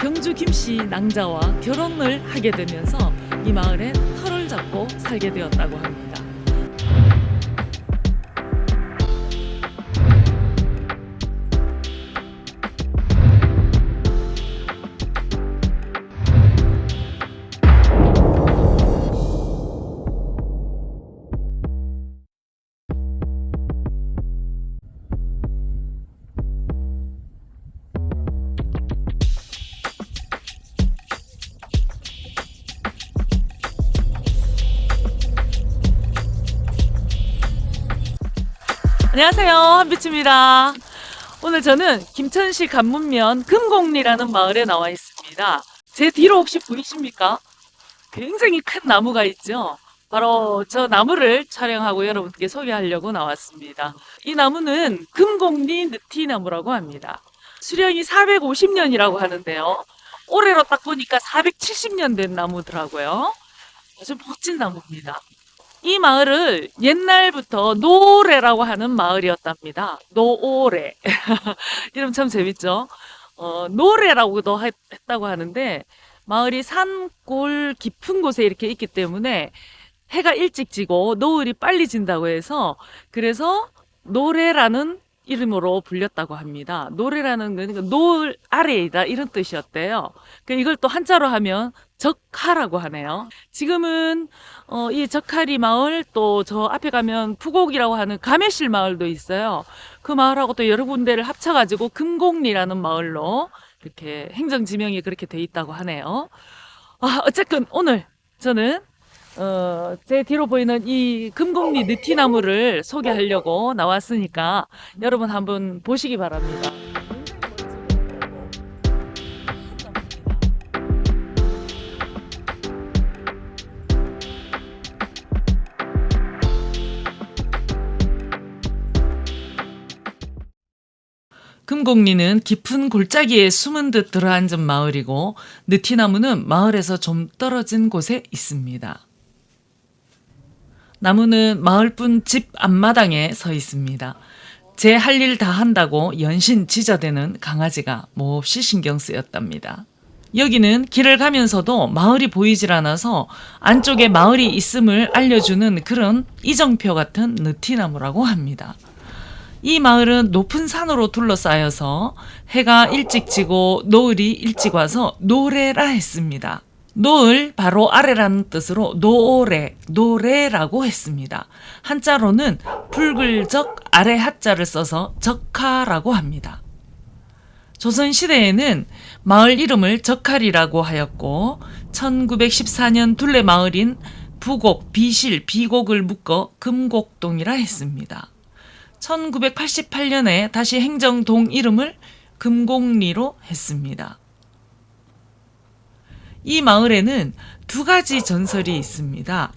경주 김씨 낭자와 결혼을 하게 되면서 이 마을에 터를 잡고 살게 되었다고 합니다. 안녕하세요, 한비치입니다. 오늘 저는 김천시 간문면 금곡리라는 마을에 나와 있습니다. 제 뒤로 혹시 보이십니까? 굉장히 큰 나무가 있죠. 바로 저 나무를 촬영하고 여러분께 소개하려고 나왔습니다. 이 나무는 금곡리 느티나무라고 합니다. 수령이 450년이라고 하는데요. 올해로 딱 보니까 470년 된 나무더라고요. 아주 멋진 나무입니다. 이 마을을 옛날부터 노래라고 하는 마을이었답니다. 노오래. 이름 참 재밌죠? 노래라고도 했다고 하는데, 마을이 산골 깊은 곳에 이렇게 있기 때문에 해가 일찍 지고 노을이 빨리 진다고 해서, 그래서 노래라는 이름으로 불렸다고 합니다. 노래라는 건 노을 아래이다 이런 뜻이었대요. 이걸 또 한자로 하면 적하라고 하네요. 지금은 이 적하리 마을, 또 저 앞에 가면 푸곡이라고 하는 가매실 마을도 있어요. 그 마을하고 또 여러 군데를 합쳐가지고 금곡리라는 마을로 이렇게 행정지명이 그렇게 돼 있다고 하네요. 어쨌든 오늘 저는 제 뒤로 보이는 이 금곡리 느티나무를 소개하려고 나왔으니까 여러분 한번 보시기 바랍니다. 금곡리는 깊은 골짜기에 숨은 듯 들어앉은 마을이고, 느티나무는 마을에서 좀 떨어진 곳에 있습니다. 나무는 마을뿐 집 앞마당에 서 있습니다. 제 할 일 다 한다고 연신 지저대는 강아지가 몹시 신경 쓰였답니다. 여기는 길을 가면서도 마을이 보이질 않아서 안쪽에 마을이 있음을 알려주는 그런 이정표 같은 느티나무라고 합니다. 이 마을은 높은 산으로 둘러싸여서 해가 일찍 지고 노을이 일찍 와서 노래라 했습니다. 노을 바로 아래라는 뜻으로 노래, 노래라고 했습니다. 한자로는 붉을적 아래 하자를 써서 적하라고 합니다. 조선시대에는 마을 이름을 적하리라고 하였고, 1914년 둘레 마을인 부곡, 비실, 비곡을 묶어 금곡동이라 했습니다. 1988년에 다시 행정동 이름을 금곡리로 했습니다. 이 마을에는 두 가지 전설이 있습니다.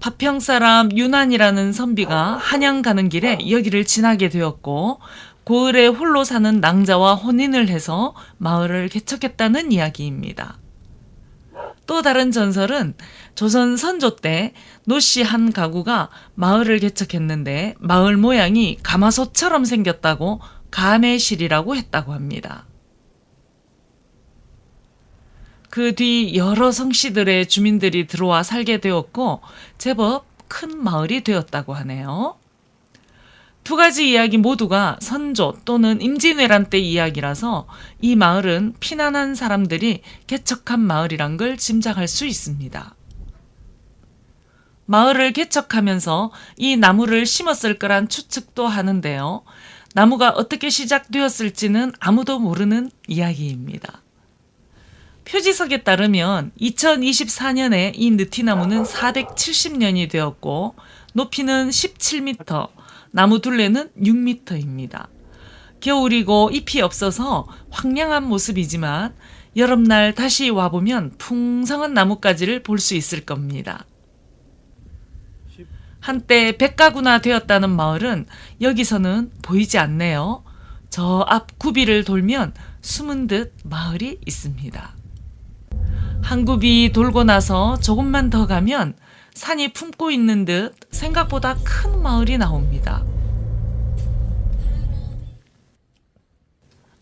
파평 사람 윤환이라는 선비가 한양 가는 길에 여기를 지나게 되었고, 고을에 홀로 사는 낭자와 혼인을 해서 마을을 개척했다는 이야기입니다. 또 다른 전설은 조선 선조 때 노씨 한 가구가 마을을 개척했는데 마을 모양이 가마솥처럼 생겼다고 가매실이라고 했다고 합니다. 그 뒤 여러 성씨들의 주민들이 들어와 살게 되었고, 제법 큰 마을이 되었다고 하네요. 두 가지 이야기 모두가 선조 또는 임진왜란 때 이야기라서 이 마을은 피난한 사람들이 개척한 마을이란 걸 짐작할 수 있습니다. 마을을 개척하면서 이 나무를 심었을 거란 추측도 하는데요. 나무가 어떻게 시작되었을지는 아무도 모르는 이야기입니다. 표지석에 따르면 2024년에 이 느티나무는 470년이 되었고, 높이는 17m, 나무 둘레는 6m입니다. 겨울이고 잎이 없어서 황량한 모습이지만 여름날 다시 와보면 풍성한 나뭇가지를 볼 수 있을 겁니다. 한때 백가구나 되었다는 마을은 여기서는 보이지 않네요. 저 앞 구비를 돌면 숨은 듯 마을이 있습니다. 한 굽이 돌고 나서 조금만 더 가면 산이 품고 있는 듯 생각보다 큰 마을이 나옵니다.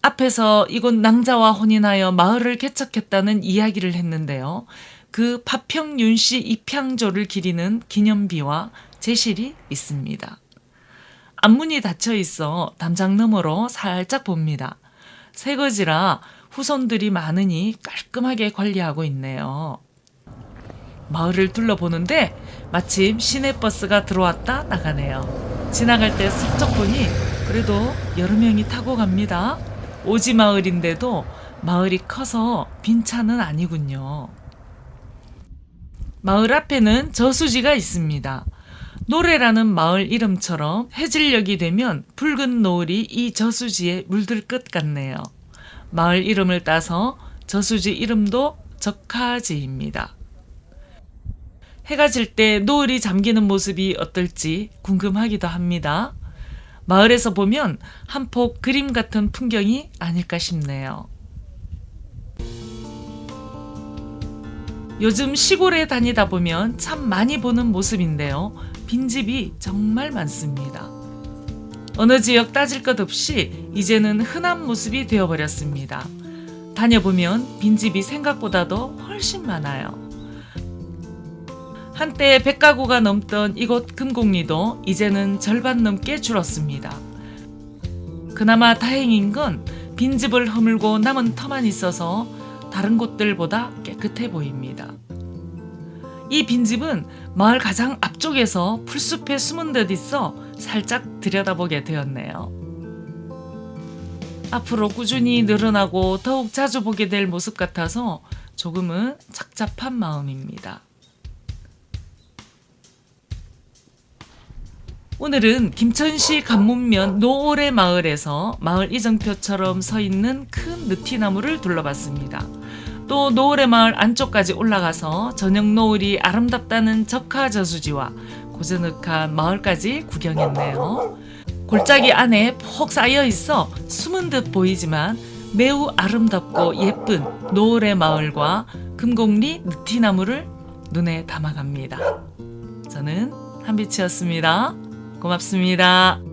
앞에서 이곳 낭자와 혼인하여 마을을 개척했다는 이야기를 했는데요. 그 파평윤씨 입향조를 기리는 기념비와 제실이 있습니다. 앞문이 닫혀 있어 담장 너머로 살짝 봅니다. 새거지라 후손들이 많으니 깔끔하게 관리하고 있네요. 마을을 둘러보는데 마침 시내버스가 들어왔다 나가네요. 지나갈 때 슬쩍 보니 그래도 여러 명이 타고 갑니다. 오지 마을인데도 마을이 커서 빈차는 아니군요. 마을 앞에는 저수지가 있습니다. 노래라는 마을 이름처럼 해질녘이 되면 붉은 노을이 이 저수지에 물들 것 같네요. 마을 이름을 따서 저수지 이름도 적하지입니다. 해가 질 때 노을이 잠기는 모습이 어떨지 궁금하기도 합니다. 마을에서 보면 한 폭 그림 같은 풍경이 아닐까 싶네요. 요즘 시골에 다니다 보면 참 많이 보는 모습인데요. 빈집이 정말 많습니다. 어느 지역 따질 것 없이 이제는 흔한 모습이 되어버렸습니다. 다녀보면 빈집이 생각보다도 훨씬 많아요. 한때 100가구가 넘던 이곳 금곡리도 이제는 절반 넘게 줄었습니다. 그나마 다행인 건 빈집을 허물고 남은 터만 있어서 다른 곳들보다 깨끗해 보입니다. 이 빈집은 마을 가장 앞쪽에서 풀숲에 숨은 듯 있어 살짝 들여다보게 되었네요. 앞으로 꾸준히 늘어나고 더욱 자주 보게 될 모습 같아서 조금은 착잡한 마음입니다. 오늘은 김천시 간문면 노오래 마을에서 마을 이정표처럼 서 있는 큰 느티나무를 둘러봤습니다. 또 노오래 마을 안쪽까지 올라가서 저녁 노을이 아름답다는 적하저수지와 고즈넉한 마을까지 구경했네요. 골짜기 안에 폭 쌓여 있어 숨은 듯 보이지만 매우 아름답고 예쁜 노오래 마을과 금곡리 느티나무를 눈에 담아갑니다. 저는 한빛이었습니다. 고맙습니다.